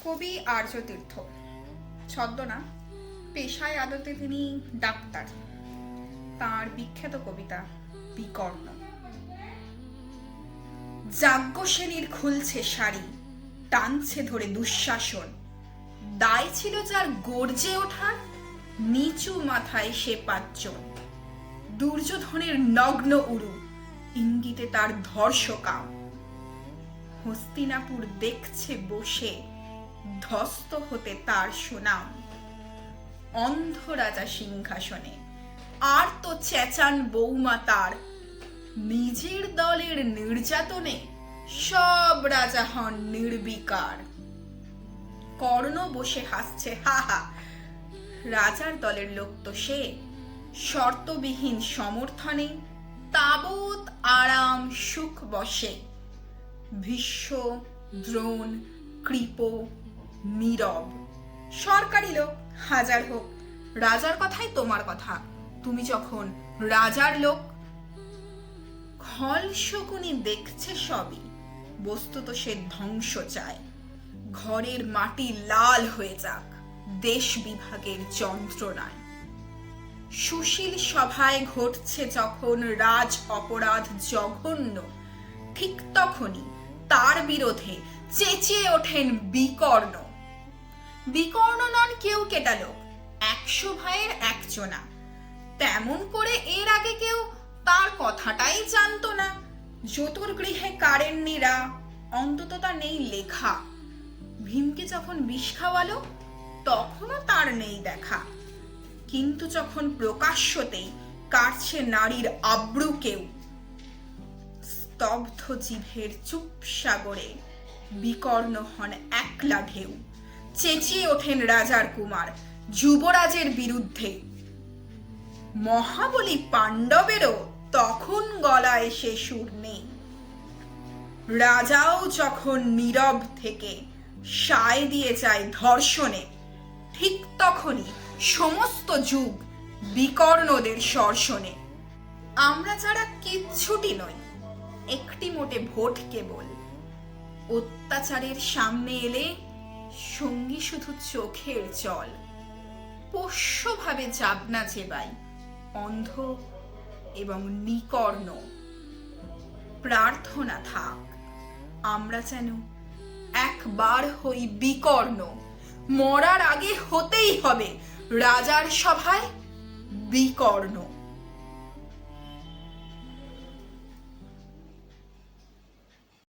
কবি আর্যতীর্থ, ছদ্মনাম, পেশায় আদতে তিনি ডাক্তার। তার বিখ্যাত কবিতা বিকর্ণ। যাজ্ঞসেনীর খুলছে শাড়ি, টানছে ধরে দুঃশাসন। দায় ছিল যার গর্জে ওঠার, নিচু মাথায় সে পাঁচজন। দুর্যোধনের নগ্ন উরু, ইঙ্গিতে তার ধর্ষকাম। হস্তিনাপুর দেখছে বসে, ধ্বস্ত হতে তার সুনাম। অন্ধ রাজা সিংহাসনে, আর তো চেঁচান বৌমা তার। নিজের দলের নির্যাতনে সব রাজা হন নির্বিকার। কর্ণ বসে হাসছে হা হা, রাজার দলের লোক তো সে। শর্তবিহীন সমর্থনে তাবৎ আরাম সুখ বসে। ভীষ্ম, দ্রোণ, কৃপ, নীরব সরকারি লোক হাজার হোক, রাজার কথাই তোমার কথা, তুমি যখন রাজার লোক। খল শকুনি দেখছে সবই, বস্তুত সে ধ্বংস চায়। ঘরের মাটি লাল হয়ে যাক দেশ বিভাগের যন্ত্রণায়। সুশীল সভায় ঘটছে যখন রাজ অপরাধ জঘন্য, ঠিক তখনই তার বিরোধে চেঁচিয়ে ওঠেন বিকর্ণ। বিকর্ণ নন কেউ কেটা লোক, 100 ভাইয়ের একজনা। তেমন করে এর আগে কেউ তার কথাটাই জানতো না। যতর গৃহে কারেননিরা, অন্তত তা নেই লেখা। ভীমকে যখন বিষ খাওয়ালো, তখনও তার নেই দেখা। কিন্তু যখন প্রকাশ্যতেই কাটছে নারীর আব্রু কেউ, স্তব্ধ জিভের চুপ সাগরে বিকর্ণ হন একলা ঢেউ। চেঁচিয়ে ওঠেন রাজার কুমার যুবরাজের বিরুদ্ধে। মহাবলী পাণ্ডবেরও তখন গলায় সে সুর নেই। রাজাও যখন নীরব থেকে সায় দিয়ে যায় ধর্ষণে, ঠিক তখনই সমস্ত যুগ বিকর্ণদের সর্ষণে। আমরা যারা কিচ্ছুটি নই, একটি মোটে ভোট কেবল, অত্যাচারের সামনে এলে সঙ্গী শুধু চোখের জল। পোষ্যভাবে যাবনা চেবাই অন্ধ এবং নিকর্ণ। প্রার্থনা থাক আমরা যেন একবার হই বিকর্ণ। মরার আগে হতেই হবে রাজার সভায় বিকর্ণ।